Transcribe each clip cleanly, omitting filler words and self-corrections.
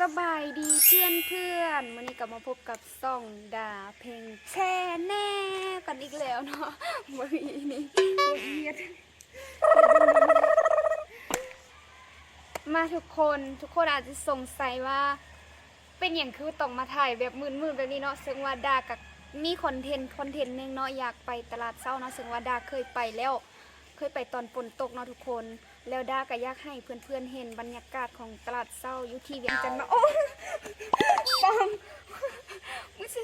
สบายดีเพื่อนเพื่อนวันนี้กลับมาพบกับซ่องดาเพลงแช่แน่กันอีกแล้วเนาะวันนี้มาทุกคนอาจจะสงสัยว่าเป็นอย่างคือต้องมาถ่ายแบบมืดๆแบบนี้เนาะซึ่งว่าดากับมีคอนเทนต์นึงเนาะอยากไปตลาดเช้าเนาะซึ่งว่าดาเคยไปแล้วเคยไปตอนฝนตกเนาะทุกคนแล้วดาก็อยากให้เพื่อนๆเห็นบรรยากาศของตลาดเช้าอยู่ที่เวียงจันทน์มาโอ้ปองไม่ใช่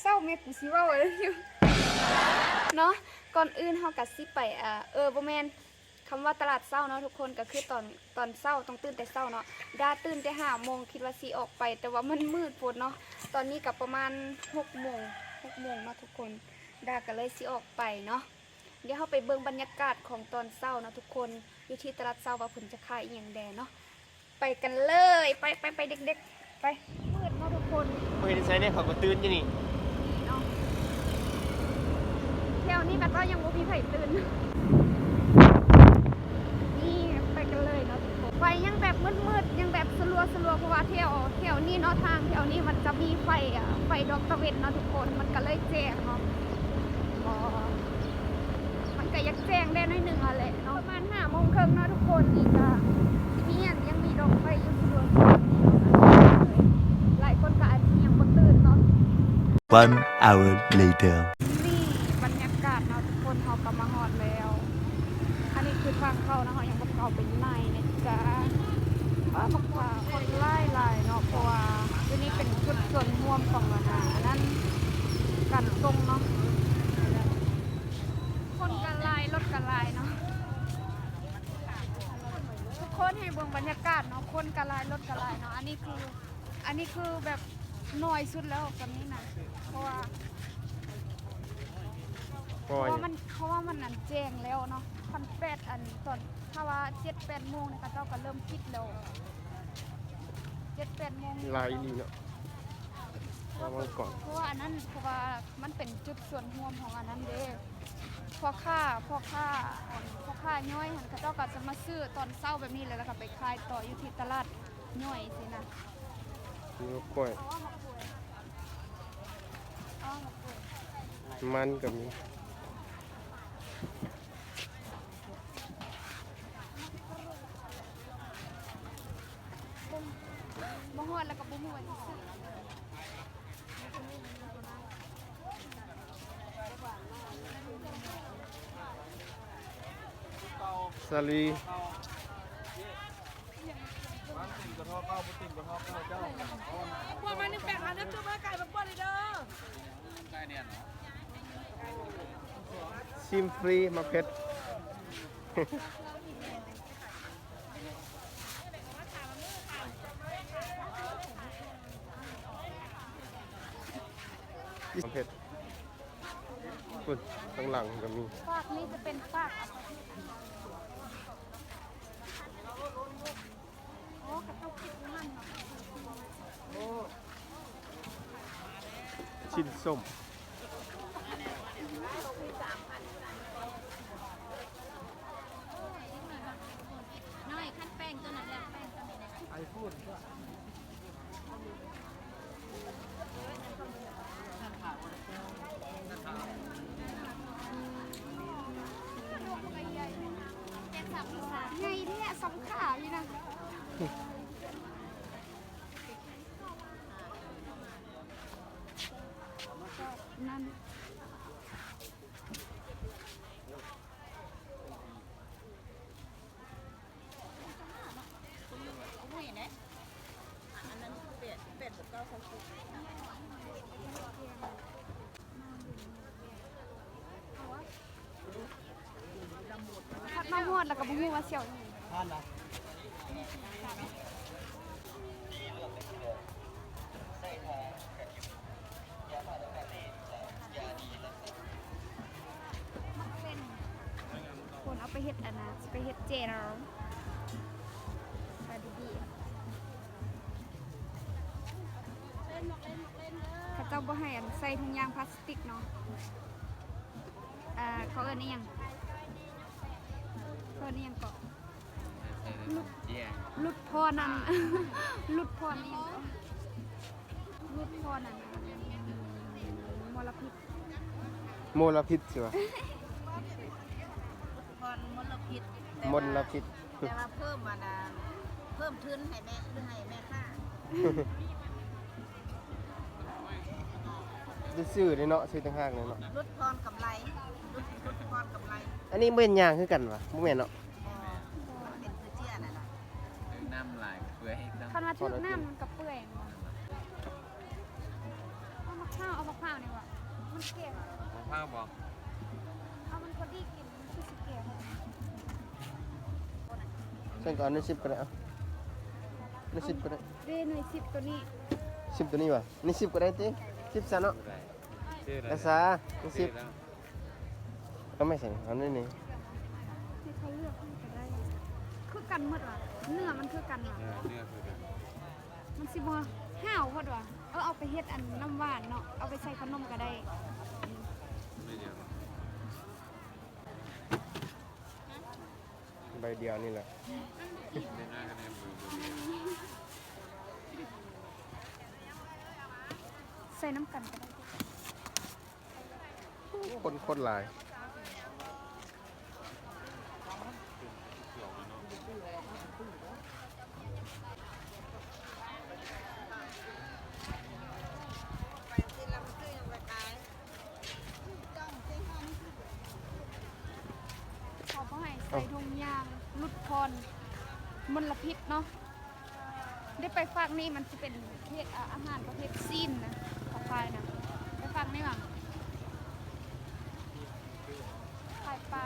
เศร้าเมกูซิว่าอะไรอยู่เนาะก่อนอื่นเฮาก็สิไปบ่แม่นคำว่าตลาดเช้าเนาะทุกคนก็คือตอนเช้าต้องตื่นแต่เช้าเนาะดาตื่นแต่5 โมงคิดว่าสิออกไปแต่ว่ามันมืดฝนเนาะตอนนี้ก็ประมาณ6 โมงเนาะทุกคนดาก็เลยสิออกไปเนาะเดี๋ยวเฮาไปเบิ่งบรรยากาศของตอนเช้าเนาะทุกคนอยู่ที่ตลาดเช้าว่าเพิ่นจะขายอีหยังแดเนาะไปกันเลยไปเด็กๆไปมืดเนาะทุกคน เห็นใส่เนี่ยเขาก็ตื่นอยู่นี่ นี่เนาะแถวนี้แบบว่ายังบ่มีไผตื่นนี่ไปกันเลยเนาะทุกคนไฟยังแบบมืดๆยังแบบสลัวเพราะว่าแถวนี้เนาะทางแถวนี้มันจะมีไฟดอกตะเวนเนาะทุกคนมันก็เลยแจ้งเนาะมันก็ยังแจ้งได้น้อยหนึงอะแหละเนาะประมาณ5 โมงครึ่งเนาะทุกคนนี่ก็ที่นี่ยังมีดอกไฟอยู่สลัวหลายคนก็อาจจะยังบ่ตื่นเนาะ 1 hour later. นี่บรรยากาศเนาะทุกคนเขากำมาฮอดแล้ว อันนี้คือทางเข้านะเขายังบ่เข้าไปในนะจ๊ะว่าบักว่าคนไล่เนาะเพราะว่าที่นี่เป็นจุดส่วนรวมของนั่นกันตรงเนาะคนกันไล่รถกันไล่เนาะทุกคนให้เบิ่งบรรยากาศเนาะคนกันไล่รถกันไล่เนาะอันนี้คือแบบน้อยสุดแล้วตอนนี้นะเพราะว่ามันนั่นแจ้งแล้วเนาะ1,800อันตอนถ้าว่า7-8 โมงเนี่ยเจ้าก็เริ่มปิดแล้ว7-8 โมง ลายนี่เนาะเอามาก่อน เพราะว่าอันนั้นเพราะว่ามันเป็นจุดส่วนรวมของอันนั้นเด้พ่อค้าย่อยหันเจ้าก็จะมาซื้อตอนเช้าแบบนี้เลยแล้วก็ไปขายต่ออยู่ที่ตลาดย่อยสินะ มีกล้วย เอามาป่วยเอามาป่วย มันก็มี บ่ฮอดแล้วก็บ่ฮู้ว่าสิซื้อ สาลี พวกมันนี่แปลกหาเนื้อตัวมาไก่แบบบ้านเลยเด้อ ชิมฟรีมาเพ็ด มาเพ็ดฝุ่นข้างหลังก็มี ฝากนี่จะเป็นฝากโอ้กระเจ้าคิดมันเนาะ ชิ้นส้ม น้อยขั้นแป้งตัวนั้นแหละแป้งตัวนี้นะ ไอพูด ไงเนี่ยสองขาอยู่นะนั่นพัดมาหอดแล้วก็บุ้งว่าเสี่ยวนี่คนเอาไปเฮ็ดอันนะไปเฮ็ดเจลไปดีๆเขาเจ้าบ่ให้อันใส่ถุงยางพลาสติกเนาะเขาเอิ้นอีหยังเก็ ลุดพอนั่น ลุดพอนี่ลุดพอนั่นมลพิษ มลพิษสิวะ พรมลพิษ มลพิษ แต่ว่าเพิ่มมานะเพิ่มทุนให้แม่หรือให้แม่ค่า จะซื้อได้เนาะซื้อต่างหากเลยเนาะ ลดพรกำไรลดพรกำไร อันนี้เป็นยางคือกันวะบ่แม่นเนาะ เป็นคือเจี้ยน่ะนะ น้ำลายเปื่อยน้ คันมาทึกน้ำมันกระเปื่อยเอามะพร้าวนี่ว่ะมันเก็บ ำข้าวบอก เอามันพอดีกินมันคือสิเก็บ ฉันก็เอาใน10ก็ได้เอาใน10ก็ได้ เด้หน่วย10ตัวนี้ 10ตัวนี้วะใน10ก็ได้ติ10ซะเนาะ อะไรชื่ออะไร กระซาใน ชื่อแล้ว 10ก็ไม่ใช่เอาในนี้ ให้เขาเลือกให้ก็ได้คือกันหมดว่ะเนื้อมันคือกันว่ะ เนื้อคือกัน มันสิบ่ห้าวพอดว่ะเอาไปเฮ็ดอันน้ำหวานเนาะเอาไปใส่ขนมก็ได้ ไม่เดียว ใบเดียวนี่แหละ ได้หน้ากันแนมมือ ใส่น้ำกันก็ได้ คนหลาย ไปที่ลำซื้อยังไปขายจ้องเส้นห้องนี่คือ เขาบ่ให้ใส่ถุงยางลุดพรมลพิษเนาะได้ไปฝากนี่มันจะเป็นประเภทอาหารประเภทซีนนะของพายนะไปฝากนี่ว่ะขายปลา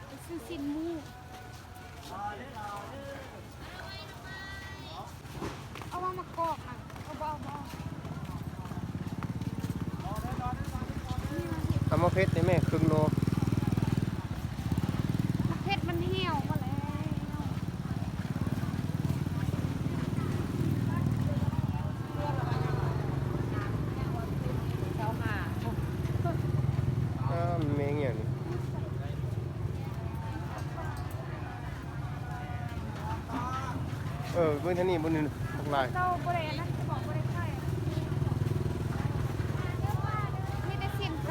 ไปซื้อซีนหมูเอามากอกอ่ะเอาบ่นี่มาเห็ด เอามาเพชรได้แม่ครึ่งโล เพชรมันเหี่ยวมาแล้ว เจ้าหา แมงอย่างนี้เบิ่งทางนี้บ่นี่บักหลาย เจ้าบริเวณนั้นจะบอกบริเวณไข่ไม่ได้สิ้นใจ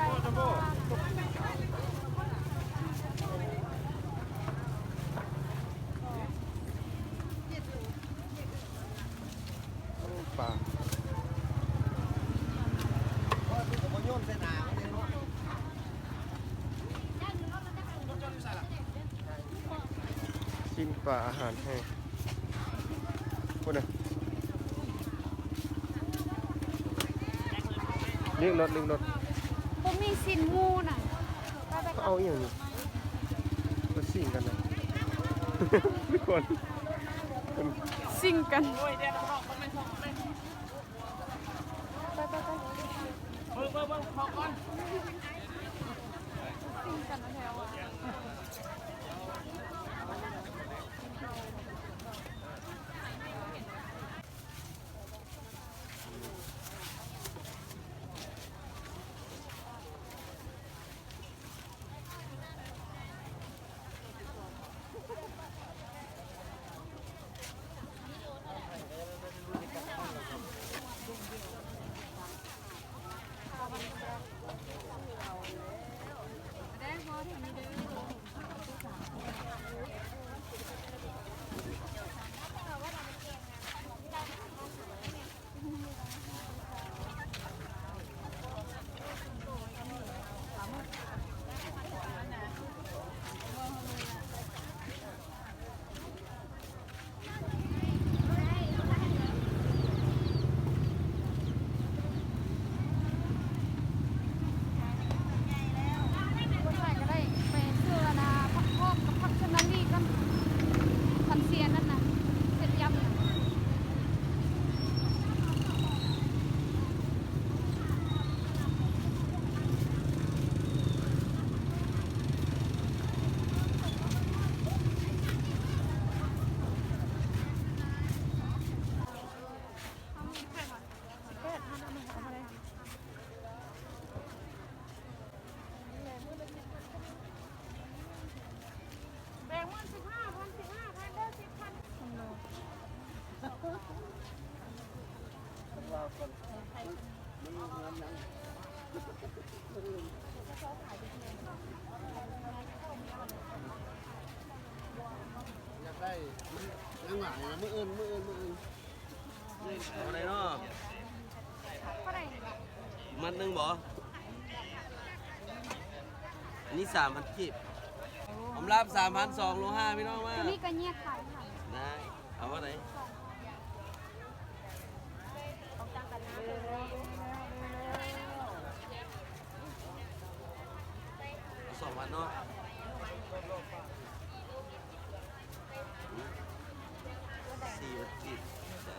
ปลาชิ้นปลาอาหารแห้งพูดนะเรียกรถ ผมมีสินมูน่ะไปไป เอาอย่างนี้มาสิ่งกันนะ ทุกคน สิ่งกันไปสิ่งกันแล้วอ่ะได้พอถึงนี้เด้อ อยากได้นั่งหลังนะมืออื่นอะไรเนาะ เท่าไหร่ มัดหนึ่งบ่อันนี้3,000กีบผมรับ3,200โล5พี่น้องมา ตัวนี้ก็เนี่ยขายค่ะ ได้เอาว่าไหนเอา2,000เนาะ4,000กีบใส่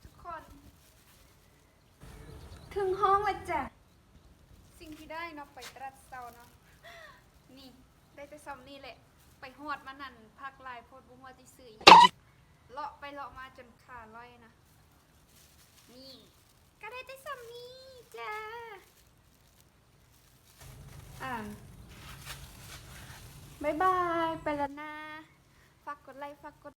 ทุกคนถึงห้องแล้วจ้ะสิ่งที่ได้เนาะไปตรัสเซาเนาะนี่ได้แต่ซ้ำนี่แหละไปหอดมานั่นพักลายโพดบุ้งว่าที่ซื้ออีกเลาะไปเลาะมาจนขาลอยนะนี่ก็ได้แต่ซ้ำนี่จ้ะบ๊ายบายไปแล้วนะฝากกดไลค์ฝากกด